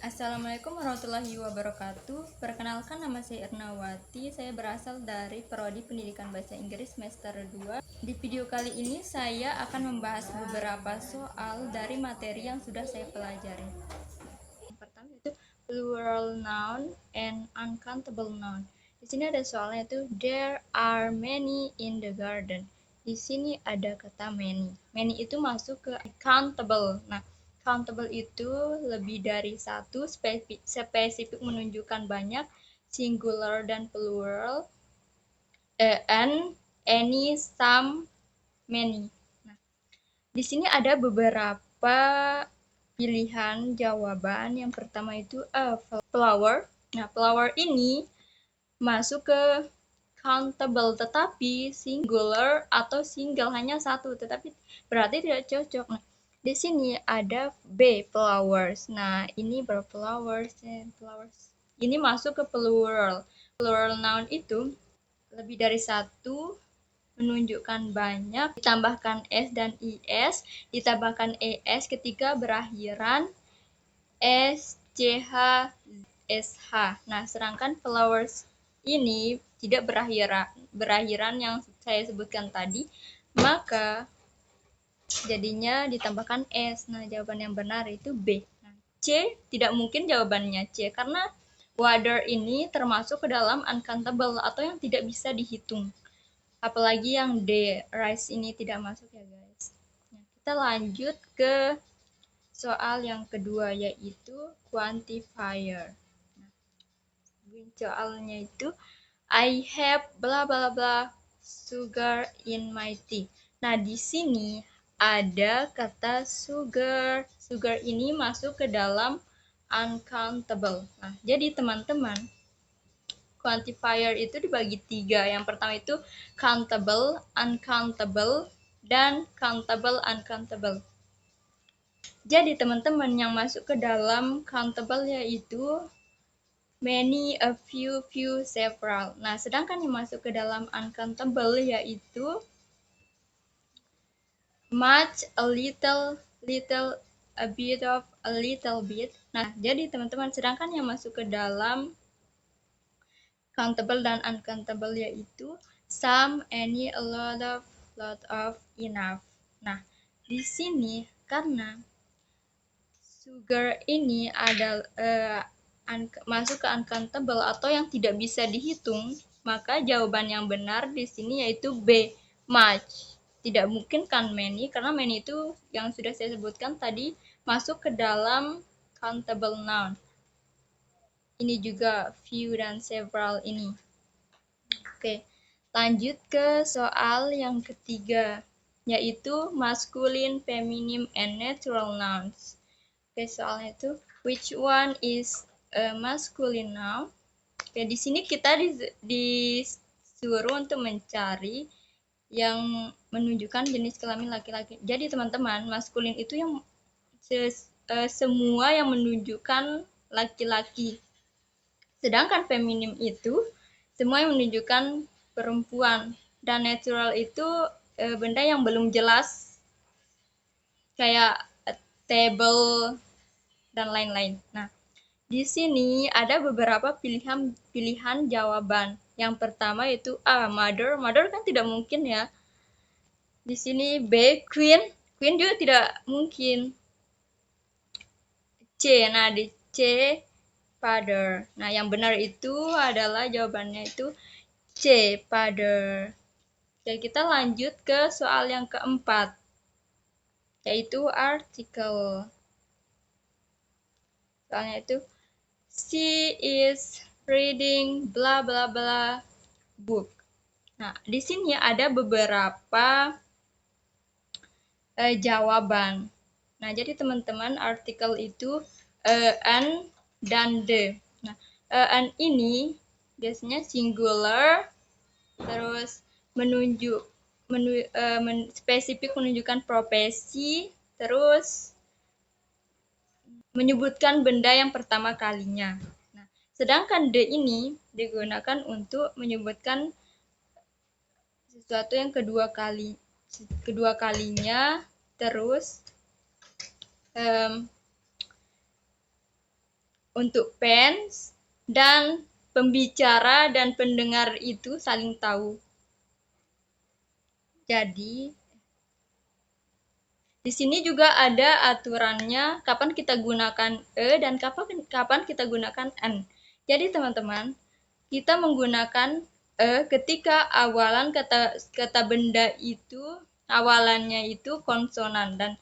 Assalamualaikum warahmatullahi wabarakatuh. Perkenalkan, nama saya Ernawati. Saya berasal dari Prodi Pendidikan Bahasa Inggris semester 2. Di video kali ini saya akan membahas beberapa soal dari materi yang sudah saya pelajari. Yang pertama itu plural noun and uncountable noun. Di sini ada soalnya itu there are many in the garden. Di sini ada kata many. Many itu masuk ke countable. Nah, countable itu lebih dari satu, spesifik menunjukkan banyak, singular dan plural, and any, some, many. Nah, di sini ada beberapa pilihan jawaban. Yang pertama itu flower. Nah, flower ini masuk ke countable, tetapi singular atau single hanya satu, tetapi berarti tidak cocok. Nah, di sini ada B, flowers. Nah, ini berflowers and flowers. Ini masuk ke plural. Plural noun itu lebih dari satu, menunjukkan banyak, ditambahkan s dan is, ditambahkan es ketika berakhiran s, ch, sh. Nah, sedangkan flowers ini tidak berakhiran yang saya sebutkan tadi, maka jadinya ditambahkan s. Nah, jawaban yang benar itu B. Nah, C tidak mungkin jawabannya C karena water ini termasuk ke dalam uncountable atau yang tidak bisa dihitung. Apalagi yang D, rice ini tidak masuk ya guys. Nah, kita lanjut ke soal yang kedua, yaitu quantifier. Nah, soalnya itu I have bla bla bla sugar in my tea. Nah, di sini ada kata sugar. Sugar ini masuk ke dalam uncountable. Nah, jadi teman-teman, quantifier itu dibagi tiga. Yang pertama itu countable, uncountable, dan countable uncountable. Jadi teman-teman, yang masuk ke dalam countable yaitu many, a few, several. Nah, sedangkan yang masuk ke dalam uncountable yaitu much, a little, a bit of, a little bit. Nah, jadi teman-teman, sedangkan yang masuk ke dalam countable dan uncountable yaitu some, any, a lot of, enough. Nah, di sini karena sugar ini adalah masuk ke uncountable atau yang tidak bisa dihitung, maka jawaban yang benar di sini yaitu B, much. Tidak mungkin kan many, karena many itu yang sudah saya sebutkan tadi masuk ke dalam countable noun. Ini juga few dan several ini. Oke, lanjut ke soal yang ketiga, yaitu masculine, feminine, and natural nouns. Oke, soalnya itu which one is a masculine noun? Oke, di sini kita disuruh untuk mencari yang menunjukkan jenis kelamin laki-laki. Jadi teman-teman, maskulin itu yang semua yang menunjukkan laki-laki. Sedangkan feminim itu semua yang menunjukkan perempuan. Dan natural itu benda yang belum jelas, kayak table dan lain-lain. Nah, di sini ada beberapa pilihan jawaban. Yang pertama itu A, mother. Mother kan tidak mungkin ya. Di sini B, queen. Queen juga tidak mungkin. C, nah di C, father. Nah, yang benar itu adalah jawabannya itu C, father. Oke, kita lanjut ke soal yang keempat, yaitu artikel. Soalnya itu she is reading bla bla bla book. Nah, di sini ada beberapa jawaban. Nah, jadi teman-teman, artikel itu an dan the. Nah, an ini biasanya singular, terus spesifik menunjukkan profesi, terus menyebutkan benda yang pertama kalinya. Nah, sedangkan the ini digunakan untuk menyebutkan sesuatu yang kedua kalinya, terus untuk fans dan pembicara dan pendengar itu saling tahu. Jadi di sini juga ada aturannya kapan kita gunakan dan kapan kita gunakan n. Jadi teman-teman, kita menggunakan ketika awalan kata benda itu awalannya itu konsonan, dan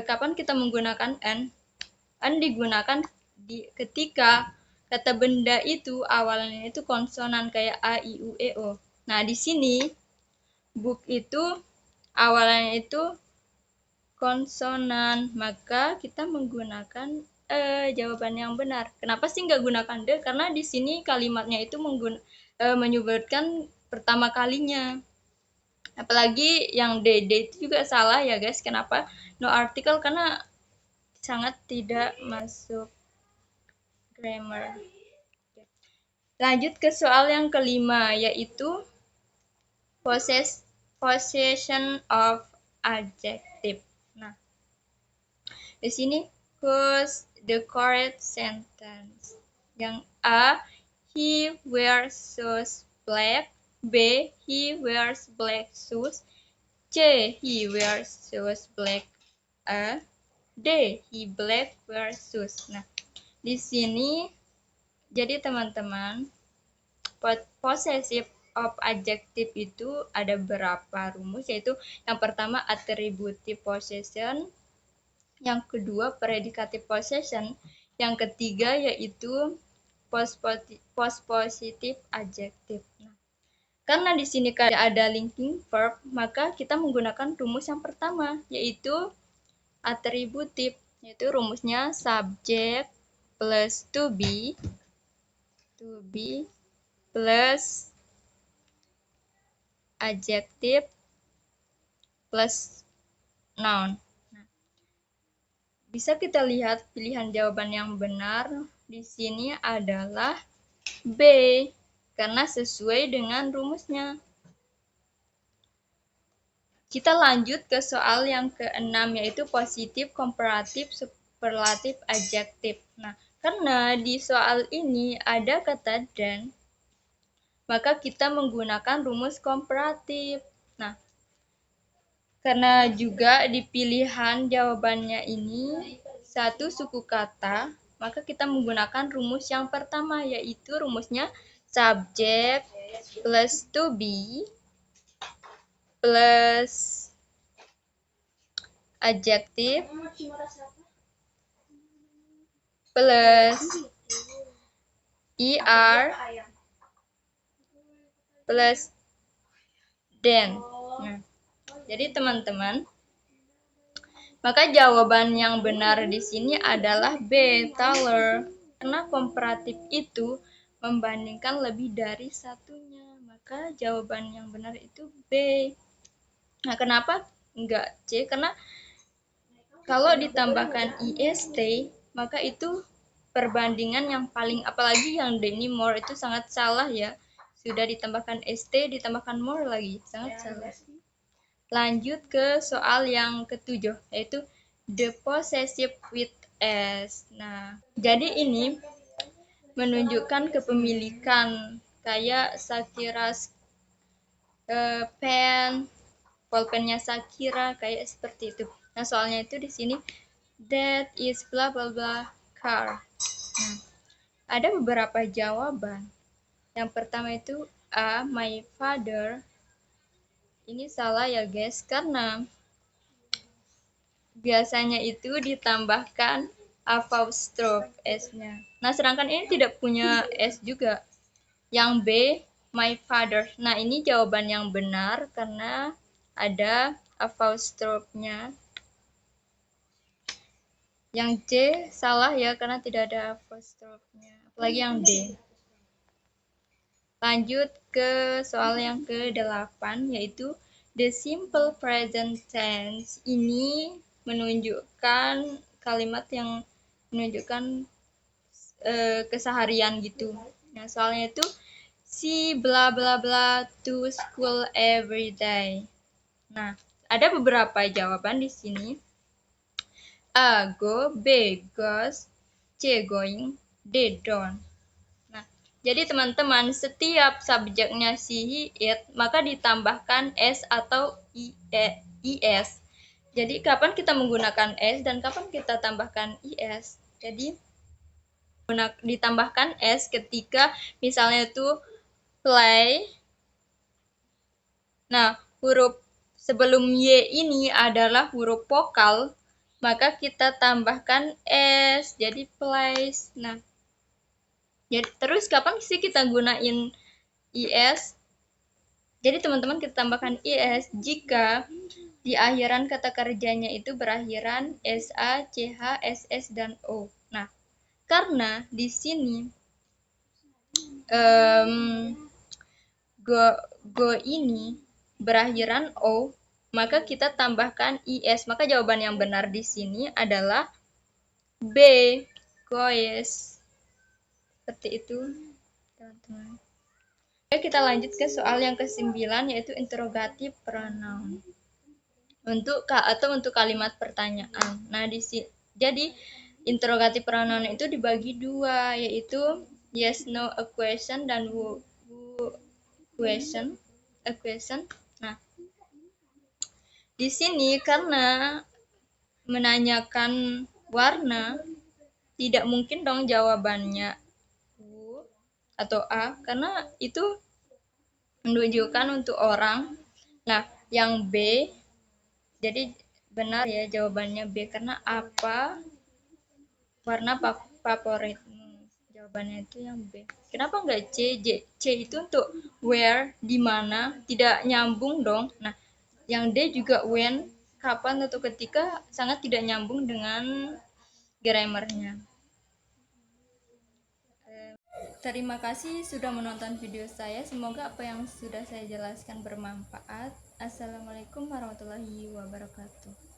kapan kita menggunakan n digunakan ketika kata benda itu awalnya itu konsonan kayak a, i, u, e, o. Nah, di sini book itu awalnya itu konsonan, maka kita menggunakan jawaban yang benar. Kenapa sih nggak gunakan de? Karena di sini kalimatnya itu menyebutkan pertama kalinya. Apalagi yang d itu juga salah ya guys. Kenapa? No article, karena sangat tidak masuk grammar. Lanjut ke soal yang kelima, yaitu possession of adjective. Nah, di sini choose the correct sentence. Yang A, he wears shoes black. B, he wears black shoes. C, he wears shoes black. A, D, he black wears shoes. Nah, di sini jadi teman-teman, possessive of adjective itu ada berapa rumus, yaitu yang pertama attributive possession, yang kedua predicative possession, yang ketiga yaitu postpositive adjective. Nah, karena di sini ada linking verb, maka kita menggunakan rumus yang pertama, yaitu attributive, yaitu rumusnya subject plus to be plus adjective plus noun. Nah, bisa kita lihat pilihan jawaban yang benar di sini adalah B, karena sesuai dengan rumusnya. Kita lanjut ke soal yang keenam, yaitu positif, komparatif, superlatif, adjektif. Nah, karena di soal ini ada kata dan, maka kita menggunakan rumus komparatif. Nah, karena juga di pilihan jawabannya ini satu suku kata, maka kita menggunakan rumus yang pertama, yaitu rumusnya subject plus to be plus adjective plus er plus then. Nah, jadi teman-teman, maka jawaban yang benar di sini adalah B, taller. Karena komparatif itu membandingkan lebih dari satunya, maka jawaban yang benar itu B. Nah, kenapa enggak C? Karena kalau ditambahkan ist, maka itu perbandingan yang paling, apalagi yang D ini more, itu sangat salah ya. Sudah ditambahkan st, ditambahkan more lagi, sangat salah. Lanjut ke soal yang ketujuh, yaitu the possessive with s. Nah, jadi ini menunjukkan kepemilikan, kayak Shakira's pen, pulpennya Shakira, kayak seperti itu. Nah, soalnya itu di sini that is blah blah blah car. Nah, ada beberapa jawaban. Yang pertama itu A, my father. Ini salah ya guys, karena biasanya itu ditambahkan apostrophe s-nya. Nah, sedangkan ini tidak punya s juga. Yang B, my father. Nah, ini jawaban yang benar karena ada apostrophe-nya. Yang C salah ya, karena tidak ada apostrophe-nya. Apalagi yang D. Lanjut ke soal yang ke-8, yaitu the simple present tense. Ini menunjukkan kalimat yang menunjukkan keseharian gitu. Nah, soalnya itu si bla bla bla to school every day. Nah, ada beberapa jawaban di sini. A, go. B, goes. C going, D don't. Nah, jadi teman-teman, setiap subjeknya si, he, it, maka ditambahkan s atau is. Jadi kapan kita menggunakan s dan kapan kita tambahkan is. Jadi ditambahkan s ketika misalnya itu play. Nah, huruf sebelum y ini adalah huruf vokal, maka kita tambahkan s, jadi plays. Nah, jadi terus kapan sih kita gunain is? Jadi teman-teman kita tambahkan is jika di akhiran kata kerjanya itu berakhiran sa, ch, ss, dan o. Nah, karena di sini go ini berakhiran o, maka kita tambahkan is. Maka jawaban yang benar di sini adalah B, goes. Seperti itu, teman-teman. Oke, kita lanjut ke soal yang ke-9, yaitu interrogative pronoun. Untuk kalimat pertanyaan. Nah, jadi interrogative pronoun itu dibagi dua, yaitu yes, no, a question, dan who question, a question. Nah, di sini karena menanyakan warna, tidak mungkin dong jawabannya who atau a, karena itu menunjukkan untuk orang. Nah, yang B, jadi benar ya jawabannya B, karena apa warna favoritmu. Jawabannya itu yang B. Kenapa enggak C? C itu untuk where, di mana, tidak nyambung dong. Nah, yang D juga when, kapan atau ketika, sangat tidak nyambung dengan grammarnya. Terima kasih sudah menonton video saya. Semoga apa yang sudah saya jelaskan bermanfaat. Assalamualaikum warahmatullahi wabarakatuh.